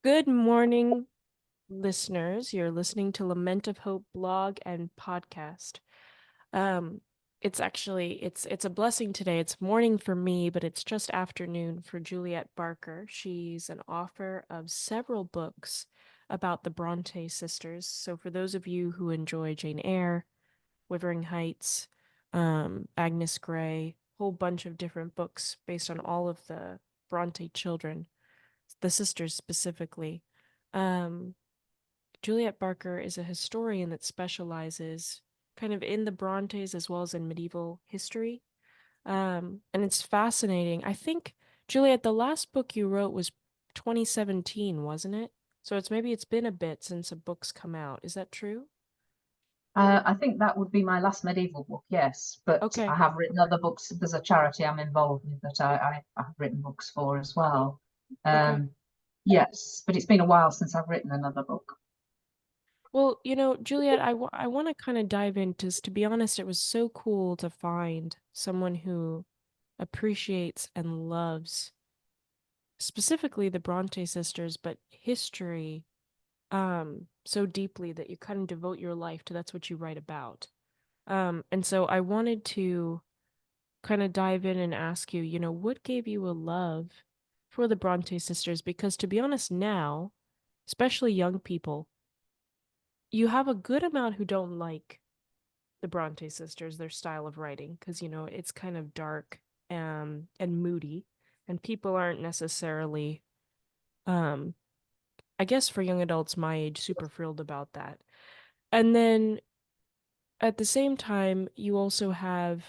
Good morning, listeners. You're listening to Lament of Hope blog and podcast. Um, it's a blessing today. It's morning for me, but it's just afternoon for Juliet Barker. She's an author of several books about the Bronte sisters. So for those of you who enjoy Jane Eyre, Wuthering Heights, Agnes Grey, whole bunch of different books based on all of the Bronte children, the sisters specifically. Um, Juliet Barker is a historian that specializes kind of in the Brontes as well as in medieval history. And it's fascinating. I think, Juliet, the last book you wrote was 2017, wasn't it? So it's been a bit since a book's come out. Is that true? I think that would be my last medieval book, yes. But I Okay. have written other books. There's a charity I'm involved with that I have written books for as well. Okay. Um, yes, but it's been a while since I've written another book. Well, Juliet, I want to kind of dive into, to be honest, it was so cool to find someone who appreciates and loves specifically the Bronte sisters, but history so deeply that you kind of devote your life to that's what you write about. And so I wanted to kind of dive in and ask you, what gave you a love for the Bronte sisters? Because to be honest, now, especially young people, you have a good amount who don't like the Bronte sisters, their style of writing, because it's kind of dark and moody, and people aren't necessarily um I guess for young adults my age, super thrilled about that. And then at the same time, you also have,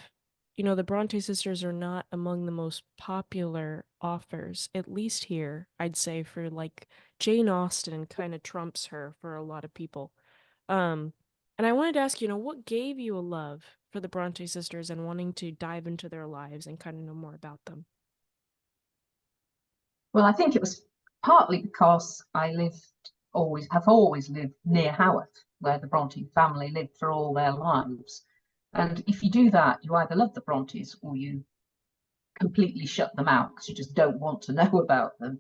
the Bronte sisters are not among the most popular authors, at least here, I'd say, for like Jane Austen kind of trumps her for a lot of people. Um, and I wanted to ask, what gave you a love for the Bronte sisters and wanting to dive into their lives and kind of know more about them? Well, I think it was partly because have always lived near Haworth, where the Bronte family lived for all their lives. And if you do that, you either love the Brontes or you completely shut them out because you just don't want to know about them.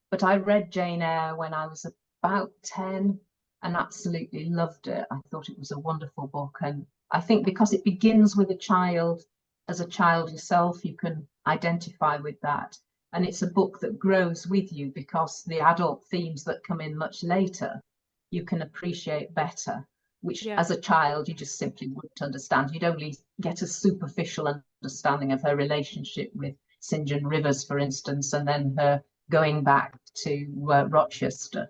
But I read Jane Eyre when I was about 10 and absolutely loved it. I thought it was a wonderful book. And I think because it begins with a child, as a child yourself, you can identify with that. And it's a book that grows with you because the adult themes that come in much later, you can appreciate better, which Yeah. as a child you just simply wouldn't understand. You'd only get a superficial understanding of her relationship with St John Rivers, for instance, and then her going back to Rochester.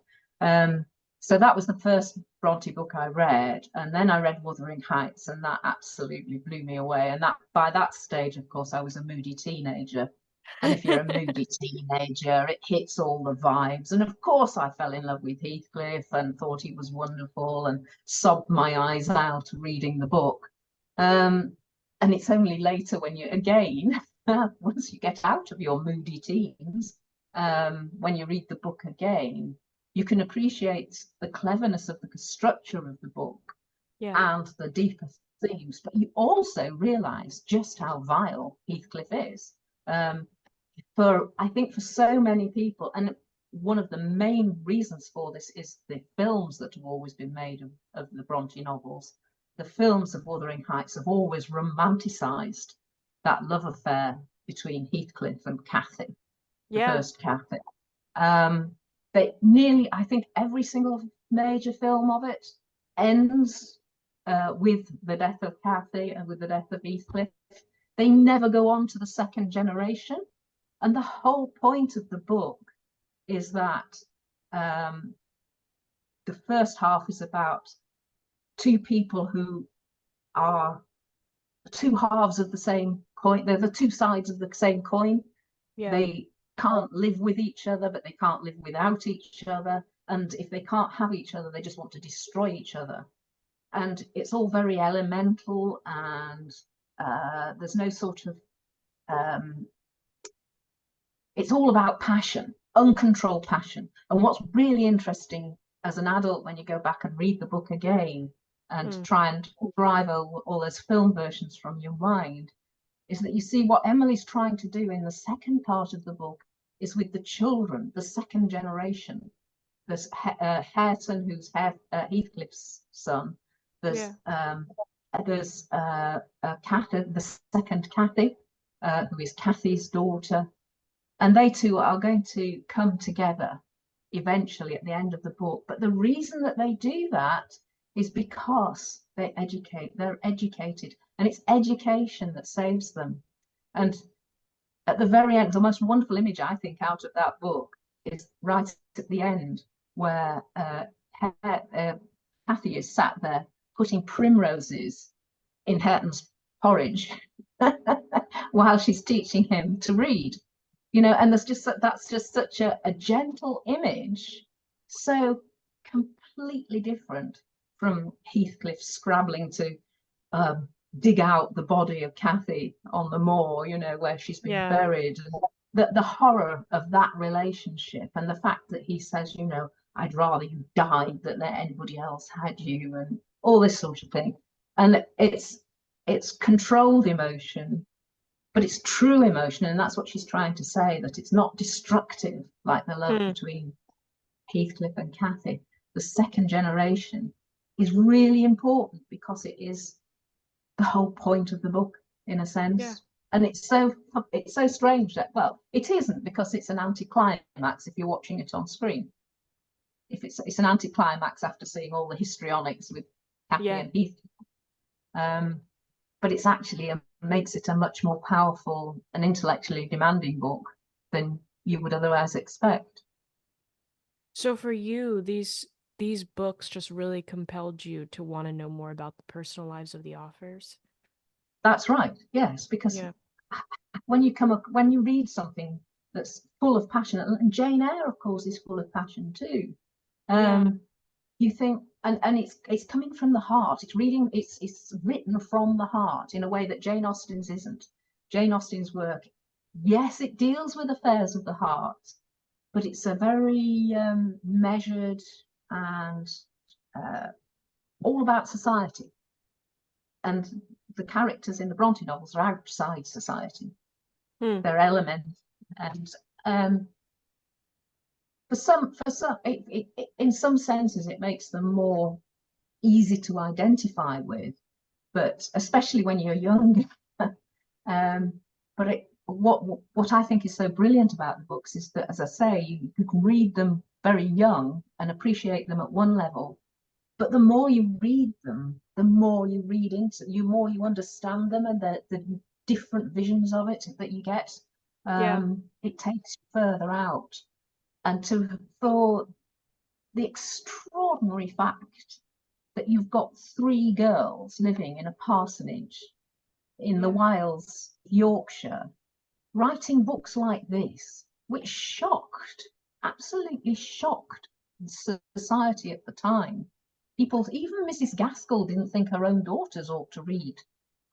So that was the first Bronte book I read, and then I read Wuthering Heights, and that absolutely blew me away. And that by that stage, of course, I was a moody teenager. And if you're a moody teenager, it hits all the vibes. And of course, I fell in love with Heathcliff and thought he was wonderful and sobbed my eyes out reading the book. And it's only later when you, again, once you get out of your moody teens, when you read the book again, you can appreciate the cleverness of the structure of the book Yeah. and the deeper themes, but you also realize just how vile Heathcliff is. Um, I think for so many people, and one of the main reasons for this is the films that have always been made of the Bronte novels. The films of Wuthering Heights have always romanticized that love affair between Heathcliff and Cathy, the Yeah. first Cathy. Um, I think every single major film of it ends with the death of Cathy and with the death of Heathcliff. They never go on to the second generation. And the whole point of the book is that the first half is about two people who are two halves of the same coin. They're the two sides of the same coin. Yeah. They can't live with each other, but they can't live without each other. And if they can't have each other, they just want to destroy each other. And it's all very elemental, and there's no sort of it's all about passion, uncontrolled passion. And what's really interesting as an adult when you go back and read the book again and Mm. try and drive all those film versions from your mind is that you see what Emily's trying to do in the second part of the book is with the children, the second generation. There's Hareton, who's Heathcliff's son. There's Cathy, the second Cathy, who is Cathy's daughter, and they two are going to come together eventually at the end of the book. But the reason that they do that is because they're educated, and it's education that saves them. And at the very end, the most wonderful image I think out of that book is right at the end, where Cathy is sat there putting primroses in Hareton's porridge while she's teaching him to read. And that's just such a gentle image, so completely different from Heathcliff scrabbling to dig out the body of Cathy on the moor, where she's been buried. The horror of that relationship, and the fact that he says, I'd rather you died than that anybody else had you, and all this sort of thing. And it's controlled emotion, but it's true emotion, and that's what she's trying to say, that it's not destructive like the love between Heathcliff and Cathy. The second generation is really important because it is the whole point of the book, in a sense. And it's so strange that, well, it isn't, because it's an anticlimax if you're watching it on screen. If it's an anticlimax after seeing all the histrionics with Cathy and Heathcliff. But it's actually makes it a much more powerful and intellectually demanding book than you would otherwise expect. So for you, these books just really compelled you to want to know more about the personal lives of the authors? That's right, yes, because when you read something that's full of passion, and Jane Eyre, of course, is full of passion too. You think, and it's coming from the heart. It's written from the heart in a way that Jane Austen's isn't. Jane Austen's work, yes, it deals with affairs of the heart, but it's a very measured and all about society. And the characters in the Bronte novels are outside society. They're elements, and in some senses, it makes them more easy to identify with, but especially when you're young. But what I think is so brilliant about the books is that, as I say, you can read them very young and appreciate them at one level, but the more you read them, the more you read into, the more you understand them, and the different visions of it that you get. It takes you further out. And for the extraordinary fact that you've got 3 girls living in a parsonage in the wilds of Yorkshire, writing books like this, which absolutely shocked society at the time. People, even Mrs. Gaskell, didn't think her own daughters ought to read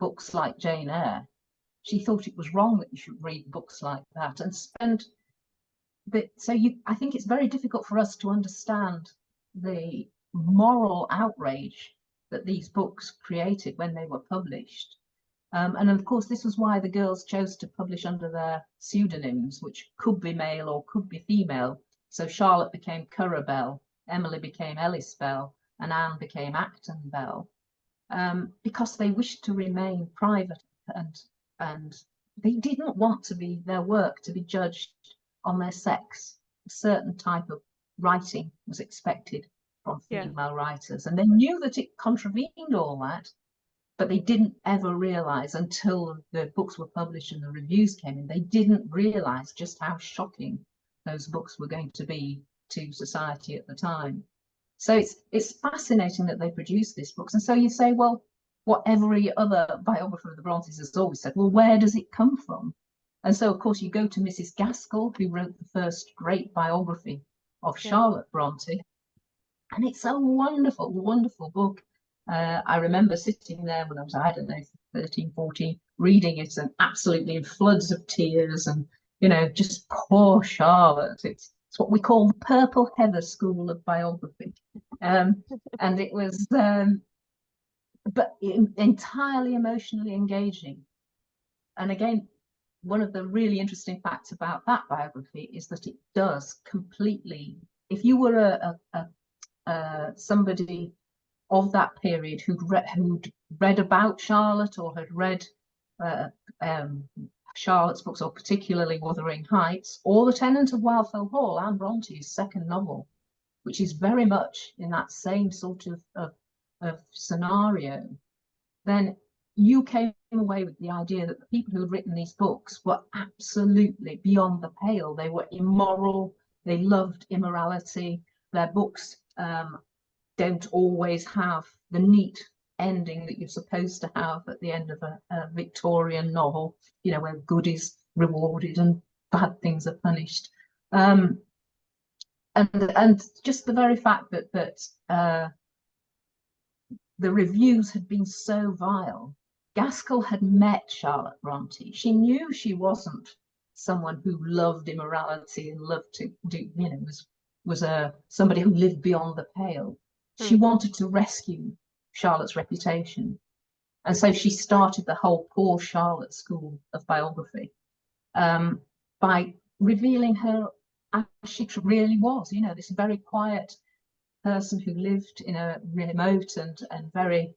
books like Jane Eyre. She thought it was wrong that you should read books like that. I think it's very difficult for us to understand the moral outrage that these books created when they were published. And of course, this was why the girls chose to publish under their pseudonyms, which could be male or could be female. So Charlotte became Currer Bell, Emily became Ellis Bell, and Anne became Acton Bell, because they wished to remain private, and they didn't want their work to be judged on their sex. A certain type of writing was expected from female writers, and they knew that it contravened all that, but they didn't ever realize, until the books were published and the reviews came in, they didn't realize just how shocking those books were going to be to society at the time. So it's fascinating that they produced these books. And so you say, well, what every other biographer of the Brontes has always said, well, where does it come from? And so, of course, you go to Mrs. Gaskell, who wrote the first great biography of Charlotte Bronte. And it's a wonderful, wonderful book. I remember sitting there when I was, I don't know, 13, 14, reading it, and absolutely in floods of tears, and, just poor Charlotte. It's what we call the Purple Heather School of biography. And it was, but entirely emotionally engaging. And again, one of the really interesting facts about that biography is that it does completely, if you were somebody of that period who'd read about Charlotte or had read uh, um, Charlotte's books, or particularly Wuthering Heights, or The Tenant of Wildfell Hall, Anne Bronte's second novel, which is very much in that same sort of scenario, then you came away with the idea that the people who had written these books were absolutely beyond the pale. They were immoral. They loved immorality. Their books don't always have the neat ending that you're supposed to have at the end of a Victorian novel, you know, where good is rewarded and bad things are punished. And just the very fact that the reviews had been so vile. Gaskell had met Charlotte Bronte. She knew she wasn't someone who loved immorality and loved to do, you know, was somebody who lived beyond the pale. She wanted to rescue Charlotte's reputation. And so she started the whole Poor Charlotte school of biography by revealing her as she really was, you know, this very quiet person who lived in a remote and very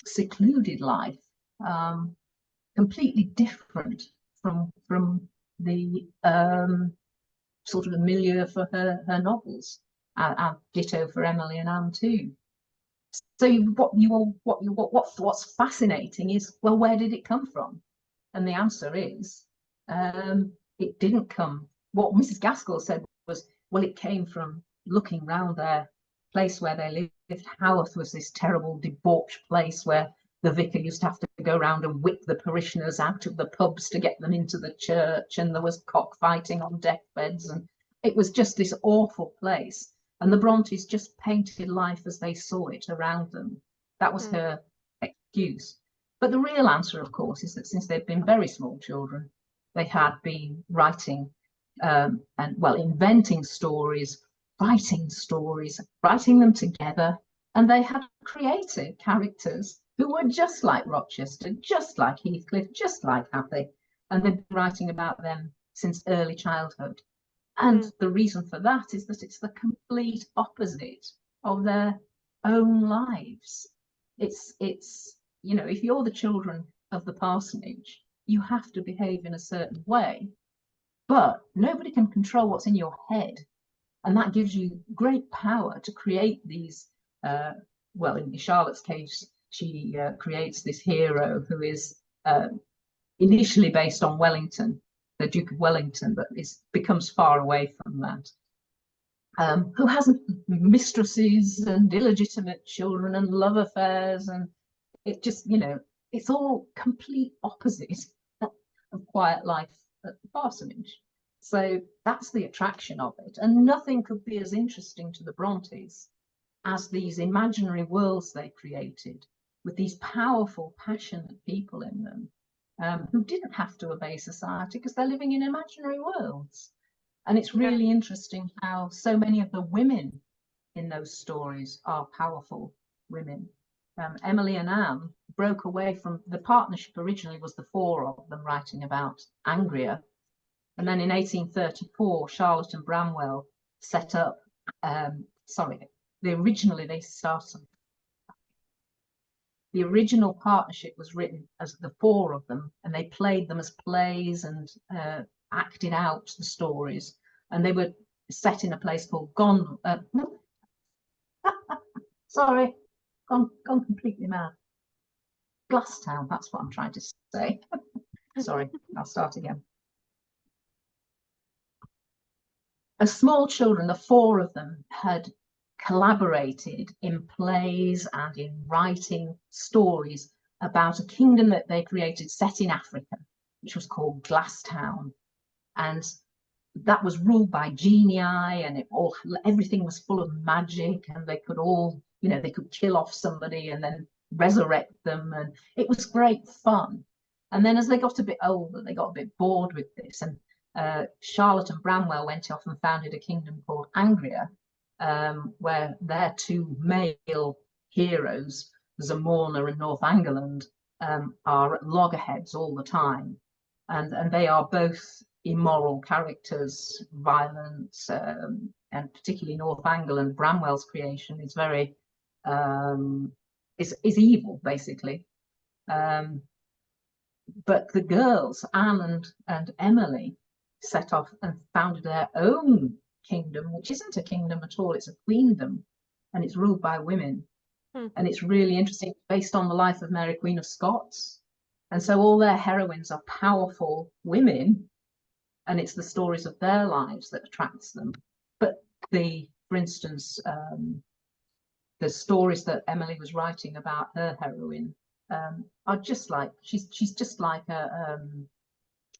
secluded life, completely different from the sort of the milieu for her novels, and ditto for Emily and Anne too. So what's fascinating is, well, where did it come from? And the answer is, it didn't come. What Mrs. Gaskell said was, well, it came from looking round their place where they lived. Haworth was this terrible debauched place where the vicar used to have to go round and whip the parishioners out of the pubs to get them into the church, and there was cockfighting on deathbeds, and it was just this awful place. And the Brontes just painted life as they saw it around them. That was her excuse. But the real answer, of course, is that since they'd been very small children, they had been writing and, well, inventing stories, writing them together, and they had created characters who were just like Rochester, just like Heathcliff, just like Happy, and they've been writing about them since early childhood. And the reason for that is that it's the complete opposite of their own lives. It's you know, if you're the children of the parsonage, you have to behave in a certain way, but nobody can control what's in your head. And that gives you great power to create these, well, in Charlotte's case, she creates this hero who is initially based on Wellington, the Duke of Wellington, but becomes far away from that. Who has mistresses and illegitimate children and love affairs, and it just, you know, it's all complete opposite of quiet life at the parsonage. So that's the attraction of it. And nothing could be as interesting to the Brontes as these imaginary worlds they created with these powerful, passionate people in them, who didn't have to obey society because they're living in imaginary worlds. And it's really interesting how so many of the women in those stories are powerful women. Emily and Anne broke away from the partnership. Originally was the four of them writing about Angria, and then in 1834 Charlotte and Bramwell set up, the original partnership was written as the four of them, and they played them as plays and acted out the stories, and they were set in a place called sorry, gone completely mad. Glasstown, that's what I'm trying to say. Sorry, I'll start again. As small children, the four of them had collaborated in plays and in writing stories about a kingdom that they created set in Africa, which was called Glasstown. And that was ruled by genii, and everything was full of magic, and they could all, you know, they could kill off somebody and then resurrect them, and it was great fun. And then as they got a bit older, they got a bit bored with this, and Charlotte and Bramwell went off and founded a kingdom called Angria, where their two male heroes, Zamorna and Northumberland, are at loggerheads all the time. and they are both immoral characters, violent, and particularly Northanger and Bramwell's creation is very is evil, basically. But the girls, Anne and Emily, set off and founded their own kingdom, which isn't a kingdom at all, it's a queendom, and it's ruled by women. And it's really interesting, based on the life of Mary Queen of Scots. And so all their heroines are powerful women, and it's the stories of their lives that attracts them. But for instance, the stories that Emily was writing about her heroine are just like, she's just like a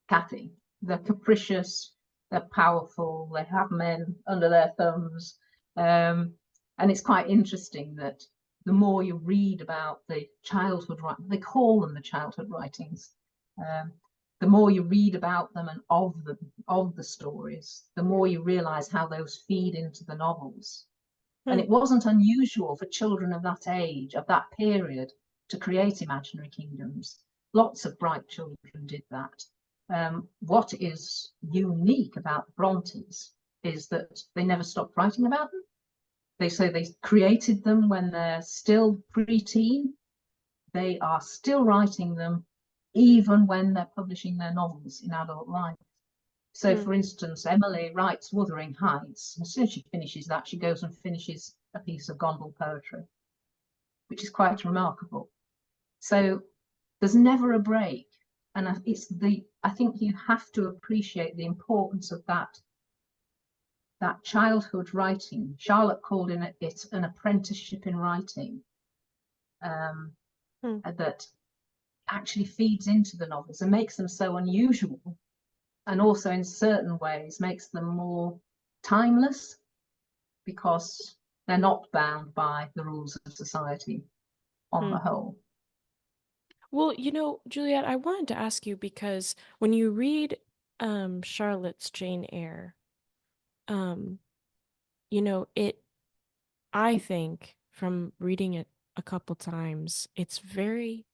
Cathy. They're capricious, they're powerful, they have men under their thumbs. And it's quite interesting that the more you read about the childhood writings, they call them the childhood writings, the more you read about them and of the stories, the more you realize how those feed into the novels. And it wasn't unusual for children of that age, of that period, to create imaginary kingdoms. Lots of bright children did that. What is unique about the Brontes is that they never stopped writing about them. They say they created them when they're still pre-teen. They are still writing them even when they're publishing their novels in adult life. So, for instance, Emily writes Wuthering Heights. As soon as she finishes that, she goes and finishes a piece of Gondel poetry, which is quite remarkable. So there's never a break. And I think you have to appreciate the importance of that childhood writing. Charlotte called it an apprenticeship in writing, that actually feeds into the novels and makes them so unusual, and also in certain ways makes them more timeless, because they're not bound by the rules of society on the whole. Well, Juliet, I wanted to ask you, because when you read Charlotte's Jane Eyre, I think from reading it a couple times, it's very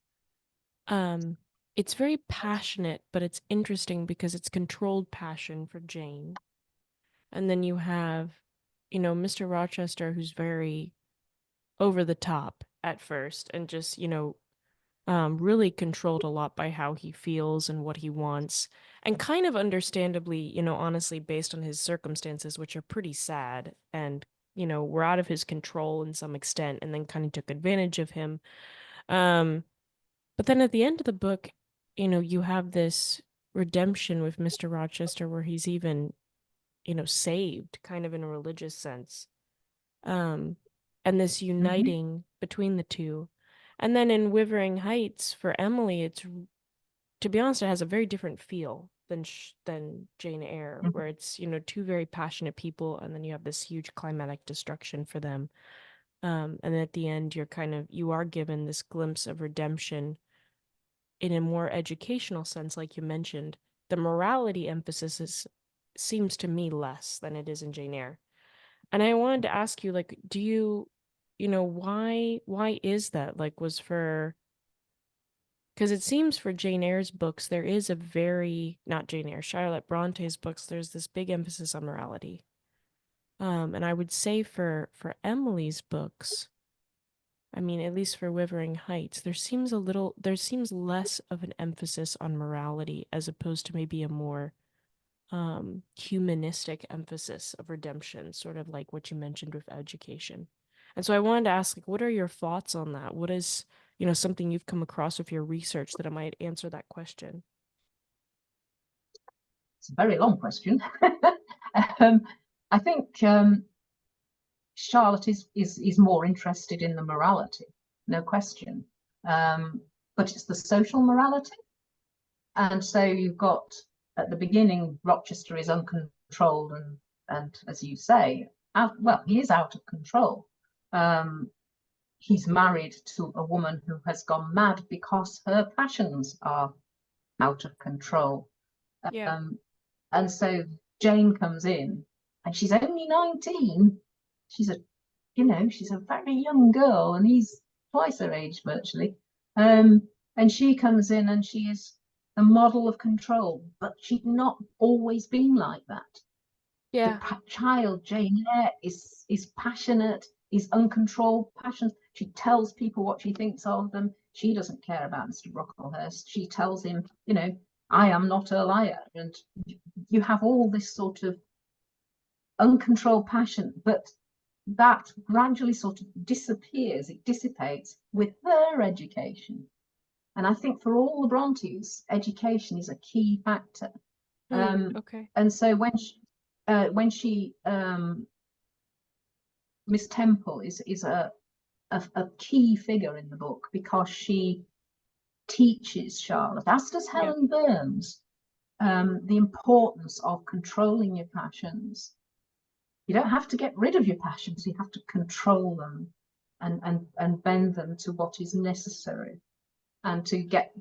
passionate, but it's interesting because it's controlled passion for Jane. And then you have, Mr. Rochester, who's very over the top at first and just, really controlled a lot by how he feels and what he wants. And kind of understandably, honestly, based on his circumstances, which are pretty sad and, were out of his control in some extent, and then kind of took advantage of him. But then at the end of the book, you have this redemption with Mr. Rochester where he's even, saved kind of in a religious sense. And this uniting between the two. And then in Wuthering Heights for Emily, to be honest, it has a very different feel than Jane Eyre, where it's, two very passionate people, and then you have this huge climatic destruction for them. And then at the end, you are given this glimpse of redemption in a more educational sense, like you mentioned. The morality emphasis seems to me less than it is in Jane Eyre. And I wanted to ask you, like, do you, why is that? Like, because it seems for Jane Eyre's books, there is not Jane Eyre, Charlotte Bronte's books, there's this big emphasis on morality. And I would say for Emily's books, I mean, at least for Wuthering Heights, there seems less of an emphasis on morality as opposed to maybe a more humanistic emphasis of redemption, sort of like what you mentioned with education. And so I wanted to ask, like, what are your thoughts on that? What is, something you've come across with your research that might answer that question? It's a very long question. I think Charlotte is more interested in the morality, no question. But it's the social morality. And so you've got, at the beginning, Rochester is uncontrolled and as you say, he is out of control. He's married to a woman who has gone mad because her passions are out of control. Yeah. And so Jane comes in, and she's only 19. She's a very young girl, and he's twice her age virtually. And she comes in, and she is a model of control, but she'd not always been like that. The Yeah. child, Jane Eyre, is passionate, is uncontrolled passion. She tells people what she thinks of them. She doesn't care about Mr. Brocklehurst. She tells him, you know, I am not a liar. And you have all this sort of uncontrolled passion, but that gradually sort of disappears, it dissipates with her education. And I think for all the Brontes, education is a key factor. Okay. And so when she Miss Temple is a key figure in the book because she teaches Charlotte, as does Yeah. Helen Burns, the importance of controlling your passions. You don't have to get rid of your passions, you have to control them and bend them to what is necessary and to get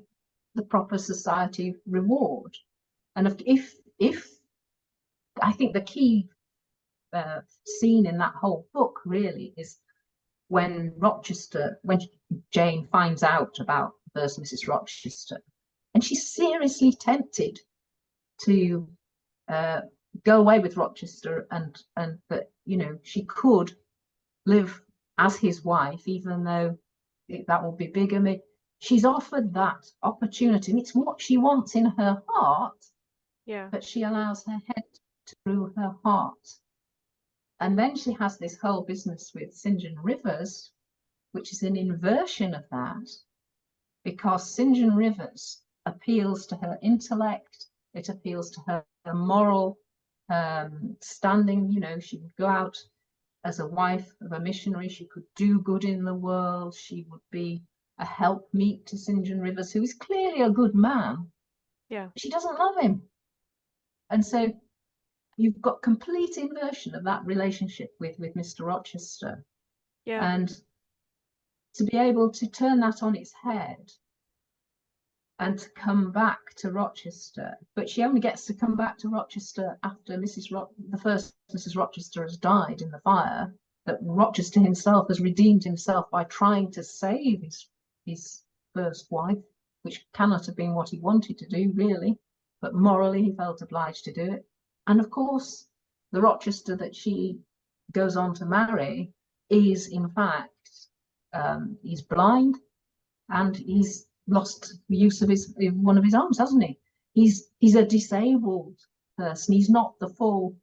the proper society reward. And if I think the key scene in that whole book really is when Jane finds out about first Mrs. Rochester, and she's seriously tempted to go away with Rochester, and that, you know, she could live as his wife, even though that would be bigamy. She's offered that opportunity, and it's what she wants in her heart, Yeah. but she allows her head to rule her heart. And then she has this whole business with St. John Rivers, which is an inversion of that, because St. John Rivers appeals to her intellect, it appeals to her moral standing. You know, she would go out as a wife of a missionary, she could do good in the world, she would be a helpmeet to St. John Rivers, who is clearly a good man. Yeah. She doesn't love him. And so you've got complete inversion of that relationship with Mr. Rochester. Yeah. And to be able to turn that on its head and to come back to Rochester, but she only gets to come back to Rochester after the first Mrs. Rochester has died in the fire, that Rochester himself has redeemed himself by trying to save his first wife, which cannot have been what he wanted to do, really, but morally he felt obliged to do it. And of course, the Rochester that she goes on to marry is, in fact, he's blind and he's lost the use of one of his arms, hasn't he? He's a disabled person. He's not the full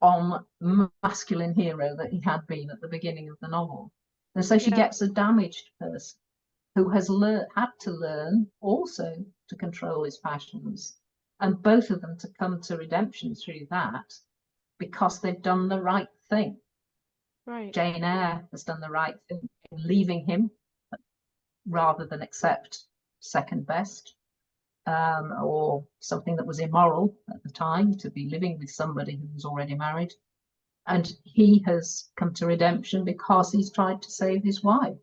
on masculine hero that he had been at the beginning of the novel. And so she Yeah. gets a damaged person who has had to learn also to control his passions, and both of them to come to redemption through that because they've done the right thing. Right. Jane Eyre has done the right thing in leaving him rather than accept second best, or something that was immoral at the time, to be living with somebody who was already married. And he has come to redemption because he's tried to save his wife.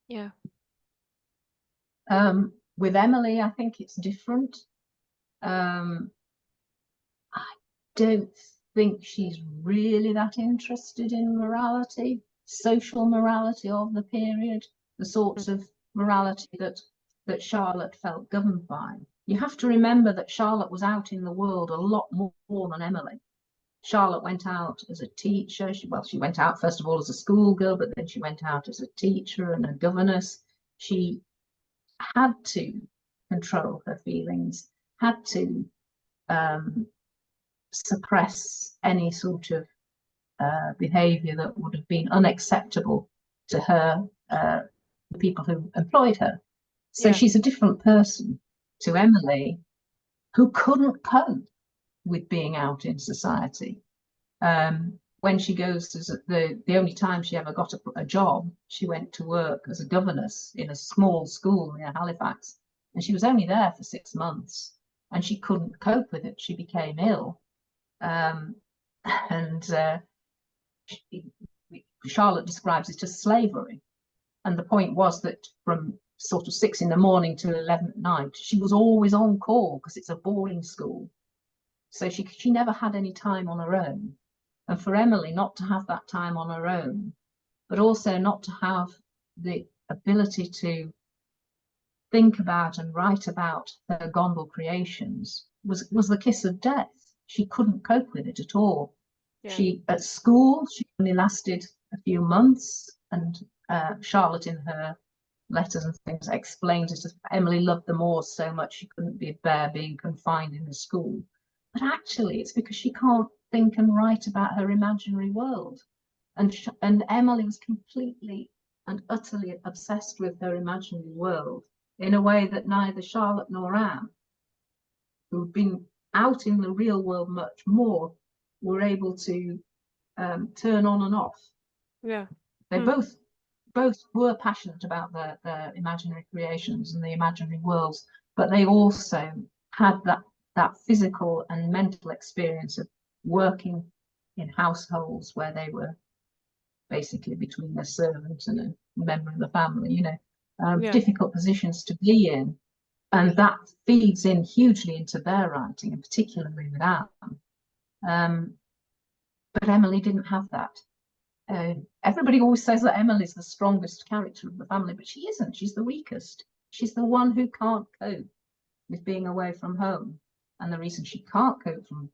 Yeah. With Emily, I think it's different. I don't think she's really that interested in morality, social morality of the period, the sorts of morality that Charlotte felt governed by. You have to remember that Charlotte was out in the world a lot more than Emily. Charlotte went out as a teacher. She went out first of all as a schoolgirl, but then she went out as a teacher and a governess. She had to control her feelings, had to suppress any sort of behaviour that would have been unacceptable to her, the people who employed her. So Yeah. she's a different person to Emily, who couldn't cope with being out in society. When she goes to the only time she ever got a job, she went to work as a governess in a small school near Halifax, and she was only there for 6 months, and she couldn't cope with it. She became ill, and Charlotte describes it as slavery. And the point was that from sort of 6 in the morning to 11 at night, she was always on call because it's a boarding school. So she never had any time on her own. And for Emily not to have that time on her own, but also not to have the ability to think about and write about her Gondel creations was the kiss of death. She couldn't cope with it at all. Yeah. She, at school, she only lasted a few months, and Charlotte, in her letters and things, explains it as Emily loved the moors so much she couldn't bear being confined in the school. But actually, it's because she can't think and write about her imaginary world. And Emily was completely and utterly obsessed with her imaginary world in a way that neither Charlotte nor Anne, who'd been out in the real world much more, were able to turn on and off. Yeah. They both were passionate about their imaginary creations and the imaginary worlds, but they also had that physical and mental experience of working in households where they were basically between a servant and a member of the family, Yeah. difficult positions to be in. And that feeds in hugely into their writing, and particularly with Anne. But Emily didn't have that. Everybody always says that Emily's the strongest character of the family, but she isn't. She's the weakest. She's the one who can't cope with being away from home. And the reason she can't cope from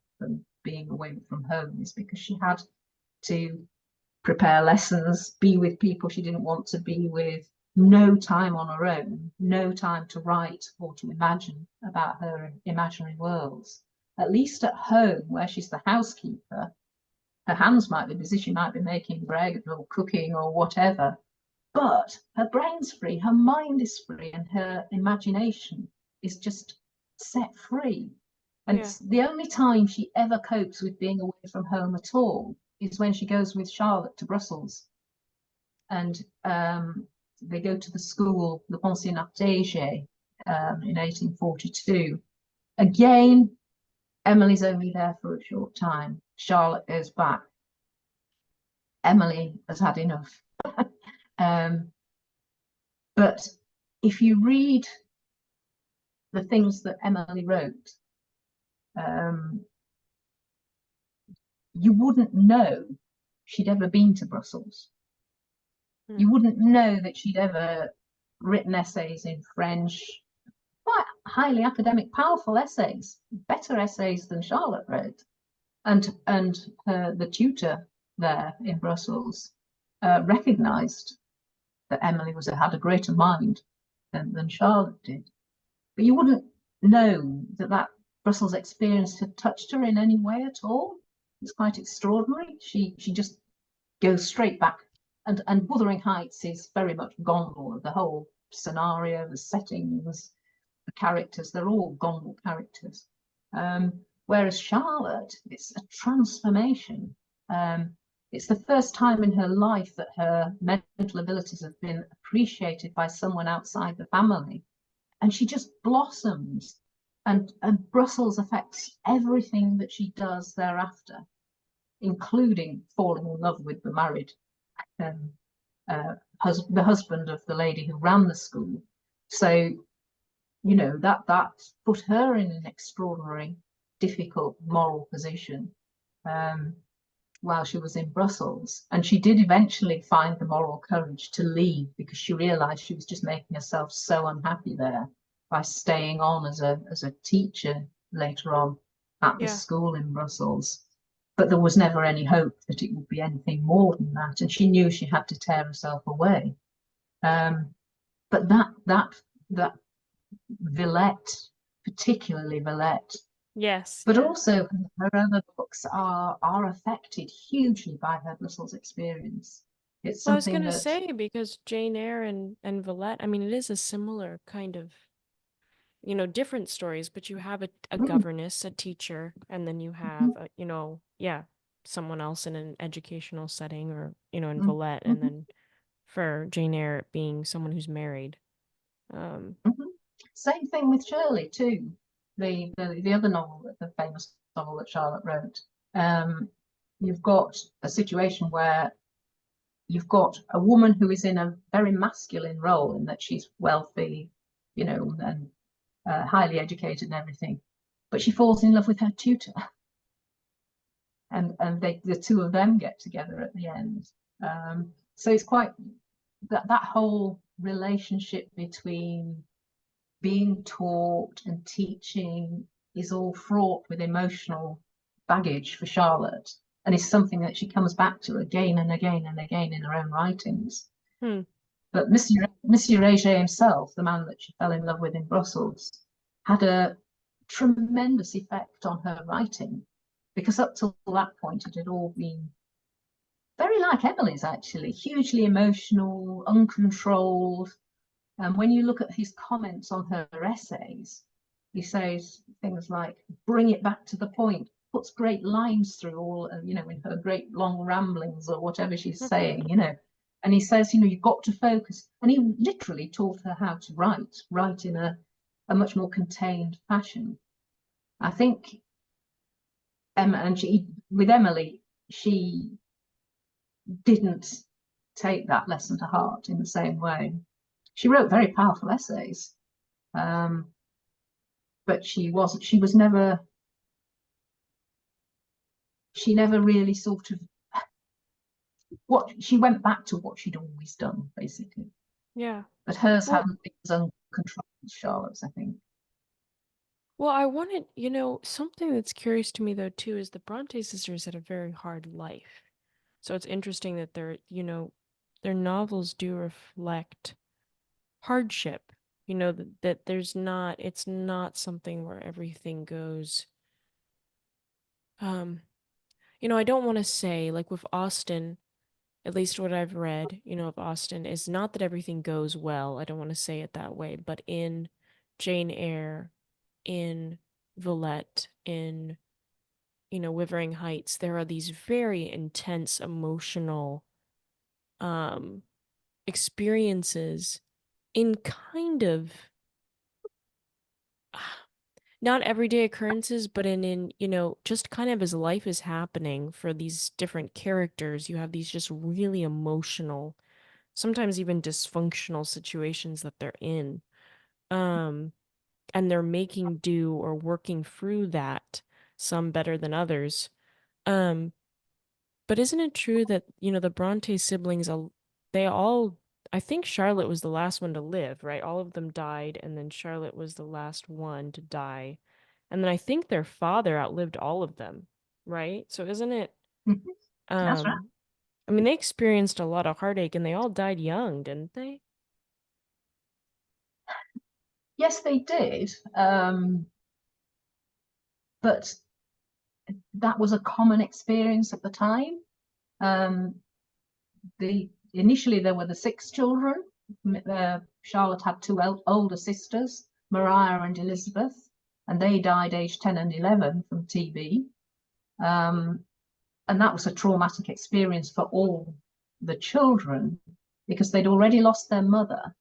being away from home is because she had to prepare lessons, be with people she didn't want to be with, no time on her own, no time to write or to imagine about her imaginary worlds. At least at home, where she's the housekeeper, her hands might be busy, she might be making bread or cooking or whatever, but her brain's free, her mind is free, and her imagination is just set free. And Yeah. the only time she ever copes with being away from home at all is when she goes with Charlotte to Brussels. And they go to the school, the Pensionnat d'Agé, in 1842. Again, Emily's only there for a short time. Charlotte goes back. Emily has had enough. But if you read the things that Emily wrote, you wouldn't know she'd ever been to Brussels. You wouldn't know that she'd ever written essays in French, quite highly academic, powerful essays, better essays than Charlotte wrote. And the tutor there in Brussels recognised that Emily had a greater mind than Charlotte did. But you wouldn't know that Brussels experience had touched her in any way at all. It's quite extraordinary. She just goes straight back. And Wuthering Heights is very much Gondel. The whole scenario, the settings, the characters, they're all Gondel characters. Whereas Charlotte, it's a transformation. It's the first time in her life that her mental abilities have been appreciated by someone outside the family. And she just blossoms. And Brussels affects everything that she does thereafter, including falling in love with the married the husband of the lady who ran the school. So, that put her in an extraordinary, difficult moral position while she was in Brussels. And she did eventually find the moral courage to leave, because she realized she was just making herself so unhappy there by staying on as a teacher later on at the school in Brussels. But there was never any hope that it would be anything more than that, and she knew she had to tear herself away. But that Villette, particularly Villette, Yes. but Yeah. also her other books are affected hugely by her Brussels experience. It's Well, I was something gonna that say, because Jane Eyre and Villette, I mean, it is a similar kind of, different stories, but you have a governess, a teacher, and then you have, someone else in an educational setting, or, in Villette, and then for Jane Eyre it being someone who's married. Same thing with Shirley too, the other novel, the famous novel that Charlotte wrote. You've got a situation where you've got a woman who is in a very masculine role, in that she's wealthy, and highly educated and everything, but she falls in love with her tutor, and the two of them get together at the end. So it's quite that whole relationship between being taught and teaching is all fraught with emotional baggage for Charlotte, and is something that she comes back to again and again and again in her own writings. Hmm. But Monsieur Heger himself, the man that she fell in love with in Brussels, had a tremendous effect on her writing, because up till that point it had all been very like Emily's, actually, hugely emotional, uncontrolled. And when you look at his comments on her essays, he says things like, bring it back to the point, puts great lines through all, you know, in her great long ramblings or whatever she's saying, you know. And he says, you know, you've got to focus. And he literally taught her how to write in a much more contained fashion. I think with Emily, she didn't take that lesson to heart in the same way. She wrote very powerful essays, but she never really sort of, she went back to what she'd always done, basically. Yeah. But hers Well, hadn't been as uncontrolled as Charlotte's, I think. well, I wanted, something that's curious to me though too is the Bronte sisters had a very hard life. So it's interesting that their novels do reflect hardship. That it's not something where everything goes. Um, I don't want to say like with Austen, at least what I've read, of Austen, is not that everything goes well. I don't want to say it that way, but in Jane Eyre, in Villette, in Wuthering Heights, there are these very intense emotional um experiences in kind of not everyday occurrences, but in just kind of as life is happening for these different characters, you have these just really emotional, sometimes even dysfunctional situations that they're in. Um, and they're making do or working through that, some better than others. Um, but isn't it true that, the Bronte siblings, they all, I think Charlotte was the last one to live, right? All of them died, and then Charlotte was the last one to die. And then I think their father outlived all of them, right? So isn't it, That's right. um, I mean, they experienced a lot of heartache and they all died young, didn't they? Yes, they did. But that was a common experience at the time. Um, Initially there were the 6 children. Charlotte had 2 older sisters, Maria and Elizabeth, and they died aged 10 and 11 from TB. And that was a traumatic experience for all the children, because they'd already lost their mother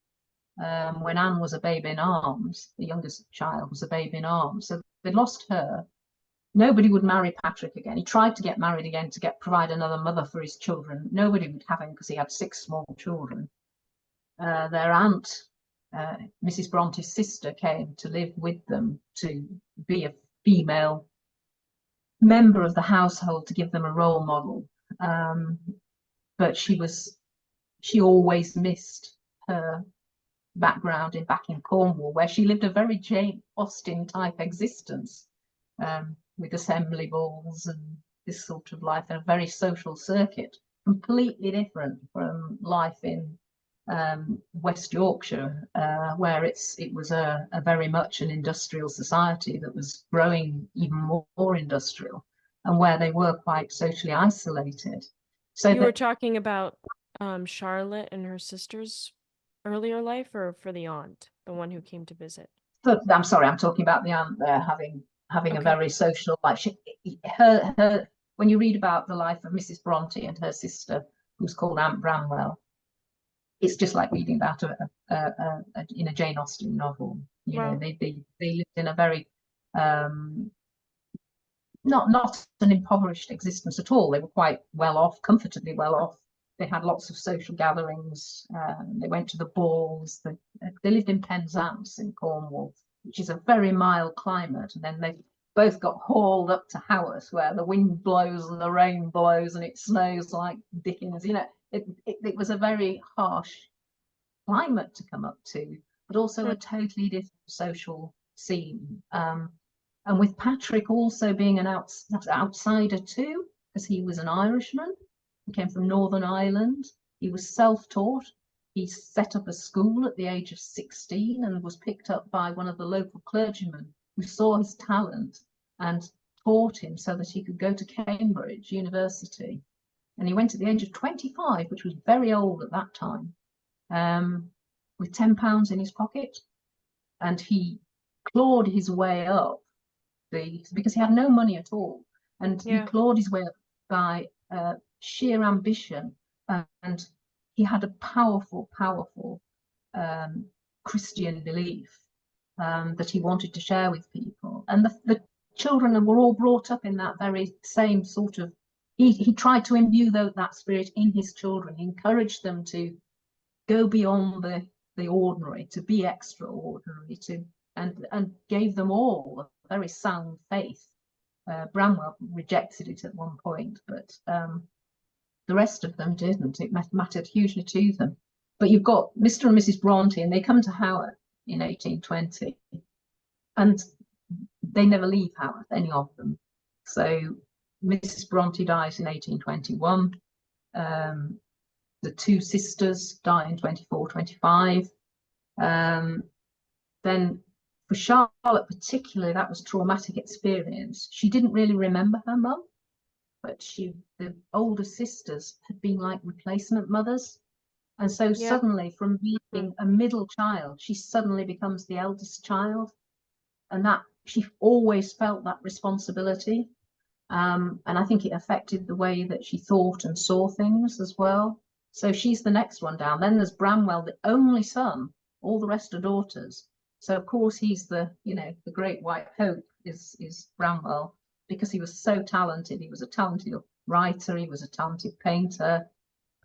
when Anne was a babe in arms. The youngest child was a babe in arms, so they'd lost her. Nobody would marry Patrick again. He tried to get married again to provide another mother for his children. Nobody would have him because he had 6 small children. Their aunt, Mrs. Bronte's sister, came to live with them to be a female member of the household, to give them a role model. But she always missed her background back in Cornwall, where she lived a very Jane Austen type existence, with assembly balls and this sort of life, and a very social circuit, completely different from life in West Yorkshire, where it was a very much an industrial society that was growing even more industrial, and where they were quite socially isolated. So You were that talking about Charlotte and her sister's earlier life, or for the aunt, the one who came to visit? I'm sorry, I'm talking about the aunt there having a Okay. very social life. Her when you read about the life of Mrs. Bronte and her sister, who's called Aunt Bramwell, it's just like reading about in a Jane Austen novel. You know, Well, they lived in a very not an impoverished existence at all. They were quite well off, comfortably well off. They had lots of social gatherings. They went to the balls. They lived in Penzance in Cornwall, which is a very mild climate. And then they both got hauled up to Haworth, where the wind blows and the rain blows and it snows like Dickens. You know, it was a very harsh climate to come up to. but also a totally different social scene. And with Patrick also being an outsider too, because he was an Irishman. He came from Northern Ireland. He was self-taught. He set up a school at the age of 16 and was picked up by one of the local clergymen who saw his talent and taught him so that he could go to Cambridge University. And he went at the age of 25, which was very old at that time, with £10 in his pocket. And he clawed his way up because he had no money at all. And he clawed his way up by sheer ambition. And he had a powerful, powerful Christian belief that he wanted to share with people. And the children were all brought up in that very same sort of, he tried to imbue that spirit in his children. He encouraged them to go beyond the ordinary, to be extraordinary, and gave them all a very sound faith. Bramwell rejected it at one point, but the rest of them didn't. It mattered hugely to them. But you've got Mr. and Mrs. Bronte, and they come to Haworth in 1820, and they never leave Haworth, any of them. So Mrs. Bronte dies in 1821. The two sisters die in 24, 25. Then for Charlotte particularly, that was a traumatic experience. She didn't really remember her mum, but the older sisters had been like replacement mothers. And so suddenly, from being a middle child, she suddenly becomes the eldest child. And that she always felt that responsibility. And I think it affected the way that she thought and saw things as well. So she's the next one down. Then there's Bramwell, the only son. All the rest are daughters. So of course he's the great white hope is Bramwell, because he was so talented. He was a talented writer. He was a talented painter,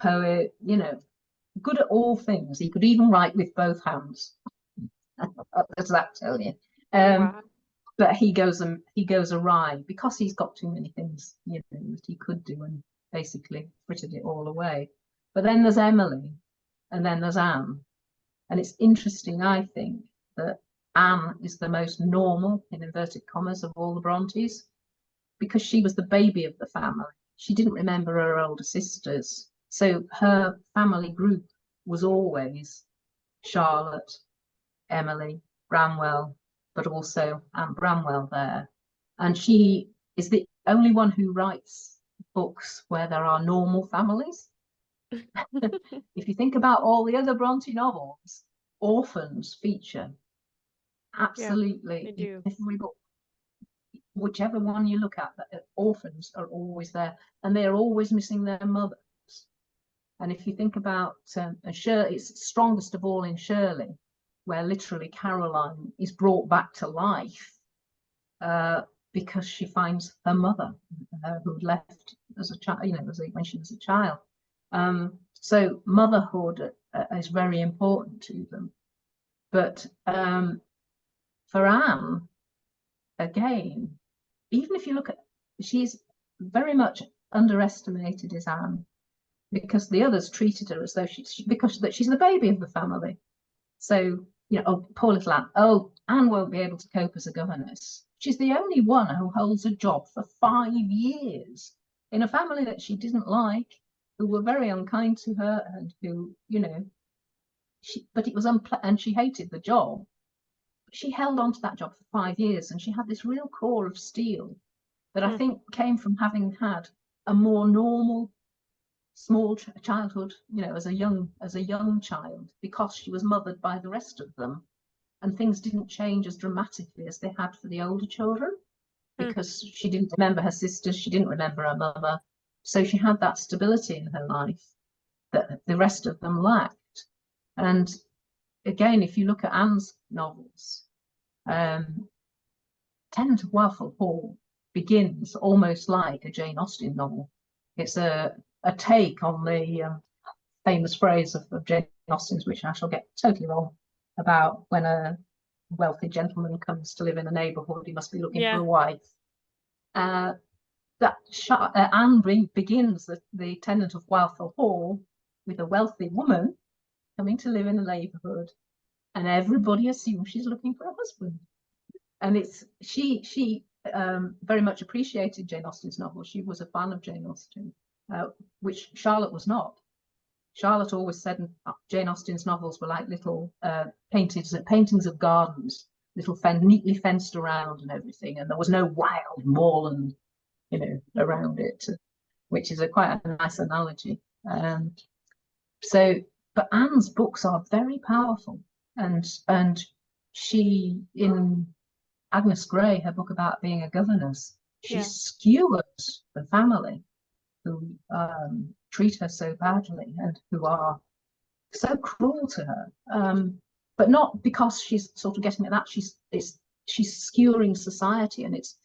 poet. Good at all things. He could even write with both hands. Does that tell you? Wow. But he goes awry because he's got too many things that he could do, and basically frittered it all away. But then there's Emily, and then there's Anne. And it's interesting, I think, that Anne is the most normal, in inverted commas, of all the Brontes, because she was the baby of the family. She didn't remember her older sisters. So her family group was always Charlotte, Emily, Bramwell, but also Anne Bramwell there. And she is the only one who writes books where there are normal families. If you think about all the other Bronte novels, orphans feature absolutely in every book. Whichever one you look at, orphans are always there, and they are always missing their mothers. And if you think about it's strongest of all in Shirley, where literally Caroline is brought back to life because she finds her mother who had left as a child, when she was a child. So motherhood is very important to them. But for Anne, again, even if you look at, she's very much underestimated as Anne, because the others treated her as though because she's the baby of the family. So, oh, poor little Anne. Oh, Anne won't be able to cope as a governess. She's the only one who holds a job for 5 years in a family that she didn't like, who were very unkind to her, and who, but it was and she hated the job. But she held on to that job for 5 years, and she had this real core of steel that I think came from having had a more normal small childhood, as a young child, because she was mothered by the rest of them, and things didn't change as dramatically as they had for the older children, because she didn't remember her sisters, she didn't remember her mother, so she had that stability in her life that the rest of them lacked. And again, if you look at Anne's novels, Tenant of Wildfell Hall begins almost like a Jane Austen novel. It's a take on the famous phrase of Jane Austen's, which I shall get totally wrong, about when a wealthy gentleman comes to live in a neighbourhood, he must be looking for a wife. Anne begins the Tenant of Wildfell Hall with a wealthy woman coming to live in the neighbourhood, and everybody assumes she's looking for a husband. And she very much appreciated Jane Austen's novel. She was a fan of Jane Austen, which Charlotte was not. Charlotte always said Jane Austen's novels were like little paintings of gardens, neatly fenced around and everything, and there was no wild moorland, around it, which is quite a nice analogy. So, but Anne's books are very powerful, and she, in Agnes Grey, her book about being a governess, she Yeah. skewers the family who treat her so badly and who are so cruel to her. But not because she's sort of getting at that. She's skewering society and its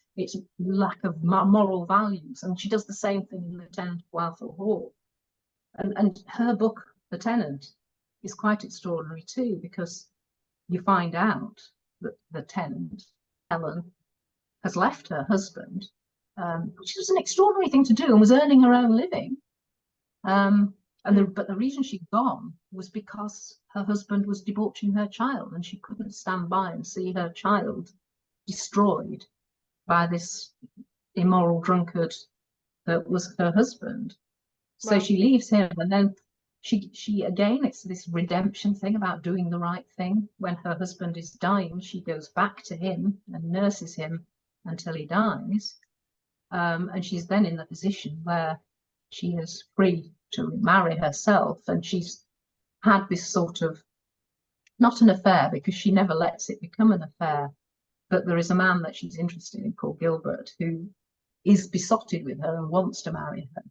lack of moral values, and she does the same thing in The Tenant of Walthall Hall. And her book, The Tenant, is quite extraordinary too, because you find out that the tenant, Helen, has left her husband, which was an extraordinary thing to do, and was earning her own living. But the reason she'd gone was because her husband was debauching her child, and she couldn't stand by and see her child destroyed by this immoral drunkard that was her husband. So Wow. she leaves him, and then she again, it's this redemption thing about doing the right thing. When her husband is dying, she goes back to him and nurses him until he dies. And she's then in the position where she is free to marry herself, and she's had this sort of, not an affair because she never lets it become an affair, but there is a man that she's interested in called Gilbert, who is besotted with her and wants to marry her,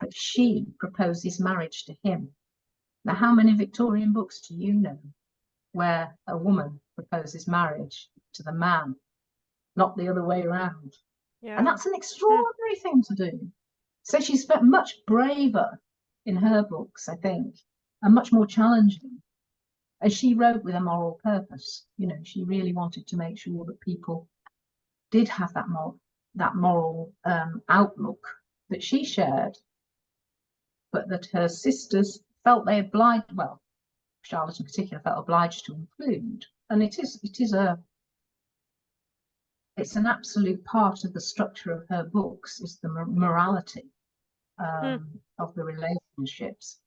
but she proposes marriage to him. Now, how many Victorian books do you know where a woman proposes marriage to the man, not the other way around? And Yeah. that's an extraordinary thing to do. So she's much braver in her books, I think, and much more challenging. And she wrote with a moral purpose. She really wanted to make sure that people did have that moral outlook that she shared, but that her sisters felt they obliged. Well, Charlotte in particular felt obliged to include. And it's an absolute part of the structure of her books, is the morality of the relationships,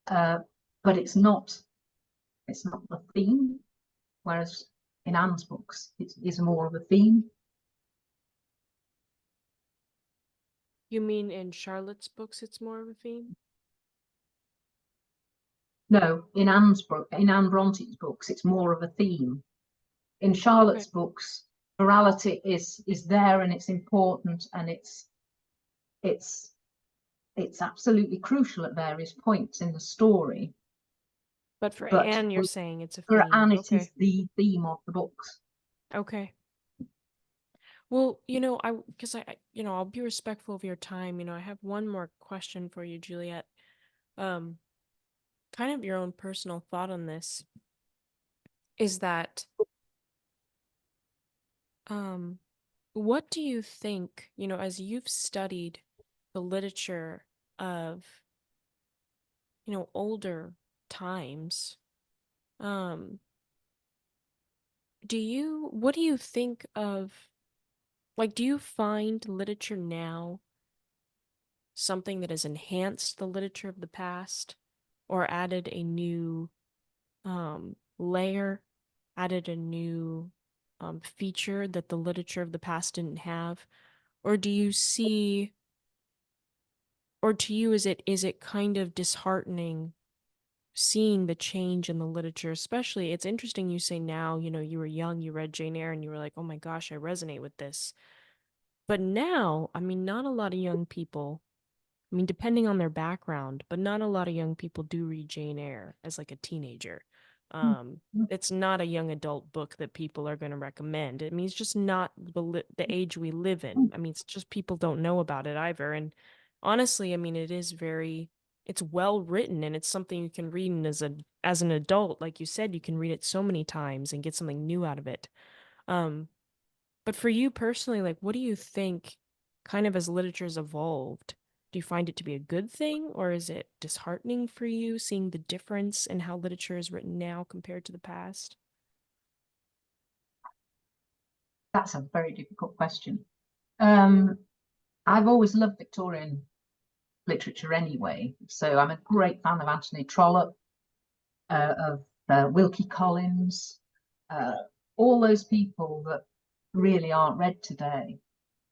but it's not the theme. Whereas in Anne's books, it is more of a theme. You mean in Charlotte's books it's more of a theme? No, in Anne Bronte's books, it's more of a theme. In Okay. Charlotte's books, morality is there, and it's important, and it's absolutely crucial at various points in the story. But for But Anne, you're saying it's a for theme. Anne, it is Okay. the theme of the books. Okay. Well, because I'll be respectful of your time. I have one more question for you, Juliet. Um, Kind of your own personal thought on this is that, um, what do you think, as you've studied the literature of, older times, um, what do you think of, like, do you find literature now something that has enhanced the literature of the past or added a new layer, added a new feature that the literature of the past didn't have? Or do you see, or to you, is it kind of disheartening seeing the change in the literature? Especially, it's interesting you say now, you were young, you read Jane Eyre, and you were like, oh my gosh, I resonate with this. But now, I mean, not a lot of young people, I mean, depending on their background, but not a lot of young people do read Jane Eyre as like a teenager. It's not a young adult book that people are going to recommend. I mean, it's just not the age we live in. I mean, it's just people don't know about it either. And honestly, I mean, it's well written, and it's something you can read, and as an adult, like you said, you can read it so many times and get something new out of it. Um, but for you personally, like, what do you think, kind of as literature's evolved? Do you find it to be a good thing, or is it disheartening for you seeing the difference in how literature is written now compared to the past? That's a very difficult question. Um, I've always loved Victorian literature anyway, so I'm a great fan of Anthony Trollope, of Wilkie Collins, uh, all those people that really aren't read today.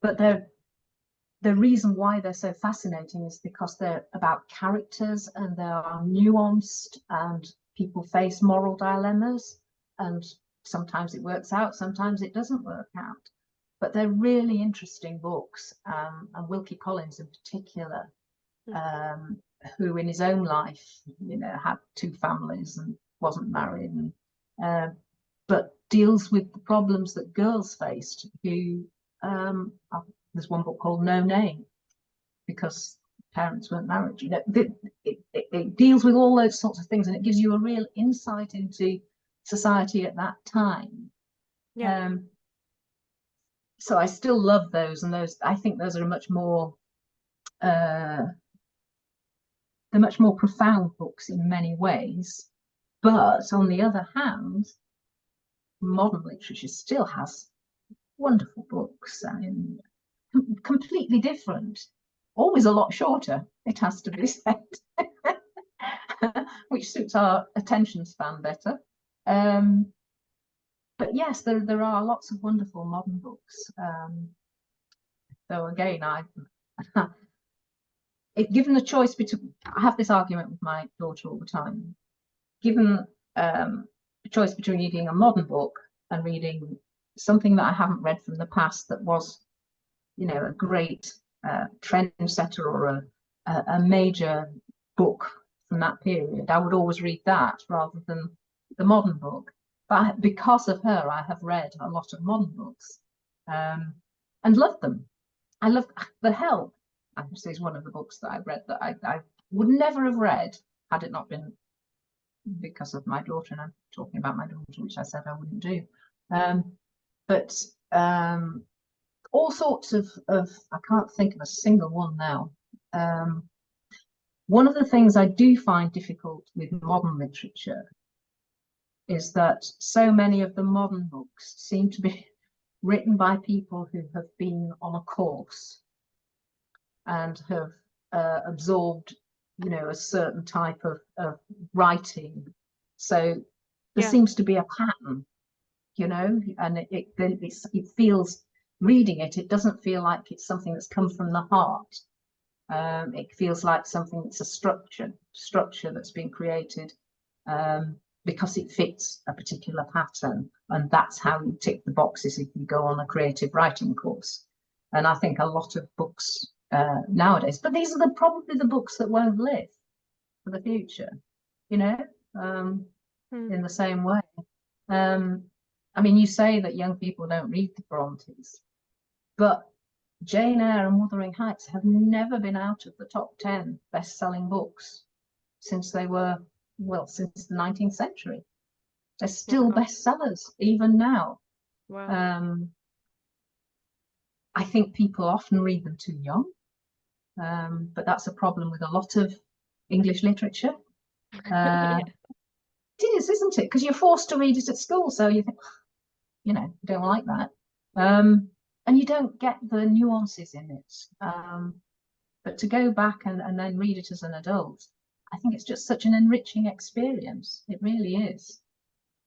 But the reason why they're so fascinating is because they're about characters and they are nuanced and people face moral dilemmas, and sometimes it works out, sometimes it doesn't work out. But they're really interesting books, and Wilkie Collins in particular, um, who in his own life, had two families and wasn't married, and but deals with the problems that girls faced who, there's one book called No Name, because parents weren't married. It deals with all those sorts of things, and it gives you a real insight into society at that time. Yeah. Um, so I still love those, and those, I think those are much more they're much more profound books in many ways. But on the other hand, modern literature still has wonderful books. I mean, completely different, always a lot shorter, it has to be said, which suits our attention span better. But yes, there are lots of wonderful modern books. So again, given the choice between, I have this argument with my daughter all the time. Given a choice between reading a modern book and reading something that I haven't read from the past that was, a great trendsetter or a major book from that period, I would always read that rather than the modern book. But because of her, I have read a lot of modern books, and loved them. I love The Help. Actually, is one of the books that I've read that I would never have read had it not been because of my daughter. And I'm talking about my daughter, which I said I wouldn't do. But all sorts of I can't think of a single one now. One of the things I do find difficult with modern literature is that so many of the modern books seem to be written by people who have been on a course and have absorbed, a certain type of writing. So there Yeah. seems to be a pattern, and it feels, reading it doesn't feel like it's something that's come from the heart. It feels like something that's a structure that's been created because it fits a particular pattern, and that's how you tick the boxes if you go on a creative writing course. And I think a lot of books nowadays, but these are probably the books that won't live for the future, in the same way. I mean, you say that young people don't read the Brontes, but Jane Eyre and Wuthering Heights have never been out of the top 10 best-selling books since they were, since the 19th century. They're still bestsellers, even now. Wow. I think people often read them too young, but that's a problem with a lot of English literature. Yeah. It is, isn't it? Because you're forced to read it at school, so you think, you don't like that. And you don't get the nuances in it. But to go back and then read it as an adult, I think it's just such an enriching experience. It really is.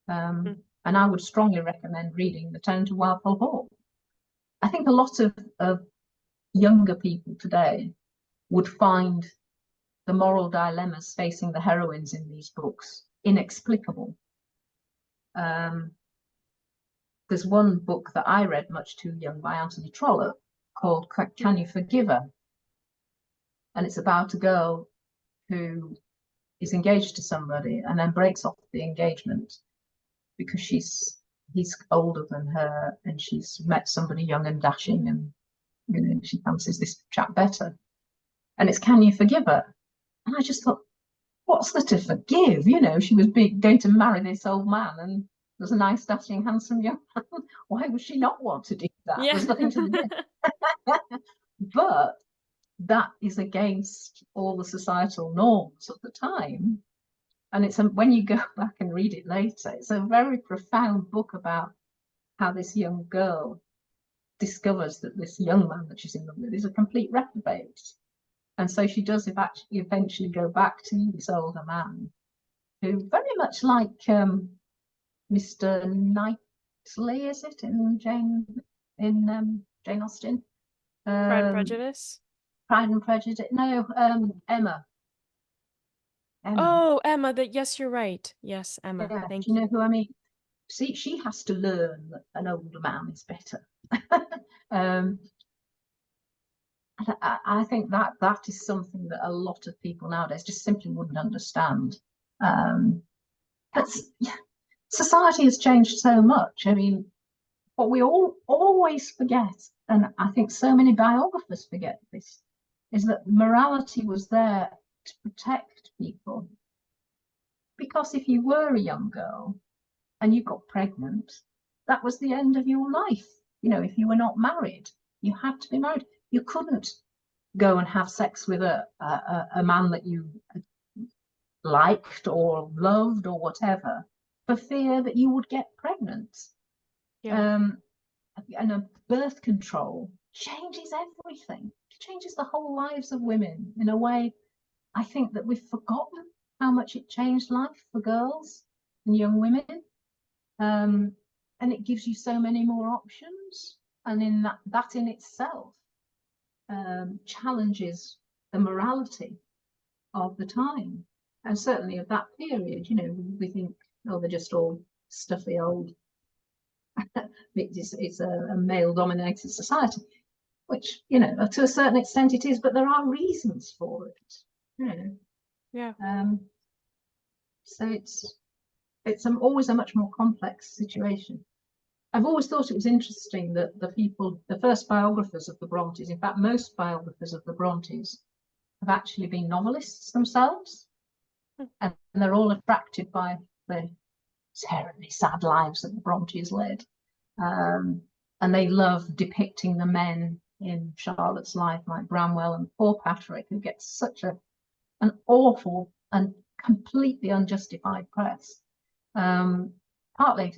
And I would strongly recommend reading The Tenant of Wildfell Hall. I think a lot of younger people today would find the moral dilemmas facing the heroines in these books inexplicable. There's one book that I read much too young by Anthony Trollope called Can You Forgive Her? And it's about a girl who is engaged to somebody and then breaks off the engagement because he's older than her and she's met somebody young and dashing, and she fancies this chap better. And it's Can You Forgive Her? And I just thought, what's there to forgive? She was going to marry this old man, and there's a nice, dashing, handsome young man. Why would she not want to do that? Yeah. There's nothing to do. But that is against all the societal norms of the time. And when you go back and read it later, it's a very profound book about how this young girl discovers that this young man that she's in love with is a complete reprobate. And so she does eventually go back to this older man, who very much like Mr. Knightley, is it, in Jane Austen? Pride and Prejudice. Pride and Prejudice. No, Emma. Oh, Emma, yes, you're right. Yes, Emma. Yeah, Thank do you you. know who I mean? See, she has to learn that an older man is better. um, I think that is something that a lot of people nowadays just simply wouldn't understand. But society has changed so much. I mean, what we all always forget, and I think so many biographers forget this, is that morality was there to protect people. Because if you were a young girl and you got pregnant, that was the end of your life. You know, if you were not married, you had to be married. You couldn't go and have sex with a man that you liked or loved or whatever, for fear that you would get pregnant. Yeah. And a birth control changes everything. It changes the whole lives of women in a way. I think that we've forgotten how much it changed life for girls and young women. And it gives you so many more options. And in that in itself challenges the morality of the time. And certainly of that period, you know, we think, oh, they're just all stuffy old. It's a male-dominated society, which, you know, to a certain extent it is, but there are reasons for it, you know. Yeah. So it's always a much more complex situation. I've always thought it was interesting that the first biographers of the Brontes, in fact, most biographers of the Brontes, have actually been novelists themselves, and they're all attracted by the terribly sad lives that the Brontes led. And they love depicting the men in Charlotte's life, like Bramwell and poor Patrick, who gets such an awful and completely unjustified press, partly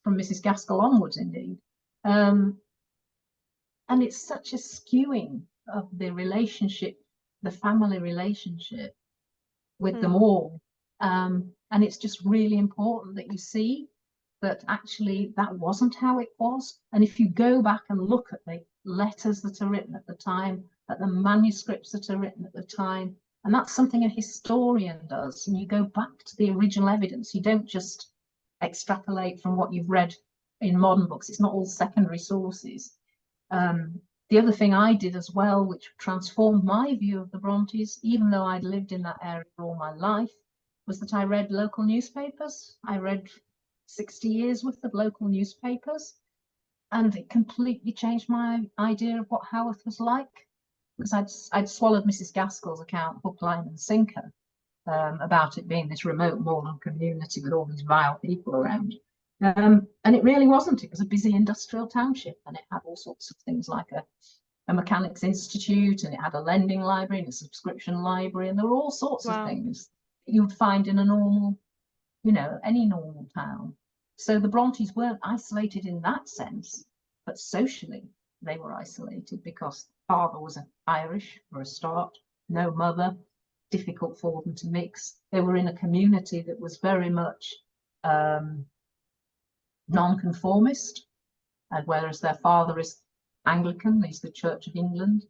from Mrs. Gaskell onwards, indeed. And it's such a skewing of the relationship, the family relationship with them all. And it's just really important that you see that actually that wasn't how it was. And if you go back and look at the letters that are written at the time, at the manuscripts that are written at the time, and that's something a historian does, and you go back to the original evidence, you don't just extrapolate from what you've read in modern books. It's not all secondary sources. The other thing I did as well, which transformed my view of the Brontes, even though I'd lived in that area all my life, was that I read local newspapers. I read 60 years worth of local newspapers, and it completely changed my idea of what Haworth was like, because I'd swallowed Mrs. Gaskell's account hook, line and sinker, about it being this remote moorland community with all these vile people around. And it really wasn't. It was a busy industrial township, and it had all sorts of things like a mechanics institute, and it had a lending library and a subscription library, and there were all sorts of things you'd find in a normal, you know, any normal town. So the Brontes weren't isolated in that sense, but socially they were isolated because father was Irish for a start, no mother, difficult for them to mix. They were in a community that was very much nonconformist, and whereas their father is Anglican, he's the Church of England,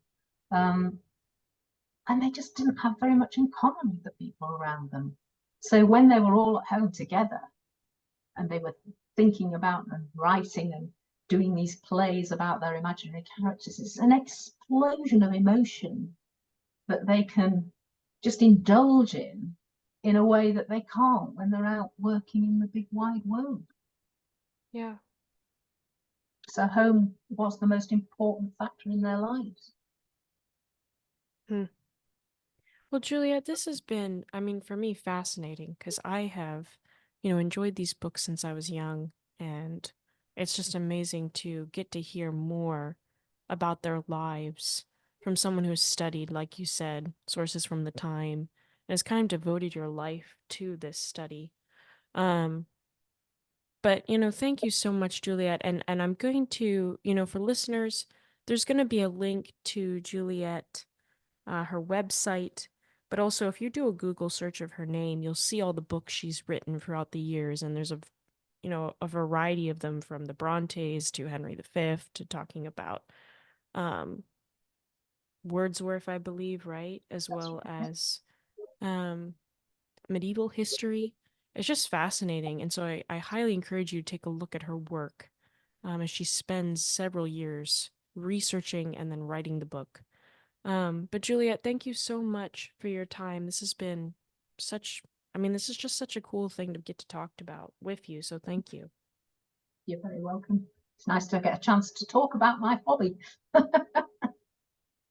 and they just didn't have very much in common with the people around them. So when they were all at home together and they were thinking about and writing and doing these plays about their imaginary characters, it's an explosion of emotion that they can just indulge in a way that they can't when they're out working in the big wide world. Yeah. So home was the most important factor in their lives. Well, Juliet, this has been, I mean, for me, fascinating because I have, enjoyed these books since I was young, and it's just amazing to get to hear more about their lives from someone who's studied, like you said, sources from the time, and has kind of devoted your life to this study. Um, but thank you so much, Juliet. And I'm going to, for listeners, there's going to be a link to Juliet, her website, but also if you do a Google search of her name, you'll see all the books she's written throughout the years, and there's a variety of them, from the Brontes to Henry V to talking about um Wordsworth, I believe, right? As That's well right. as um medieval history. It's just fascinating. And so I highly encourage you to take a look at her work, as she spends several years researching and then writing the book. But Juliet, thank you so much for your time. This has been such, I mean, this is just such a cool thing to get to talk about with you. So thank you. You're very welcome. It's nice to get a chance to talk about my hobby.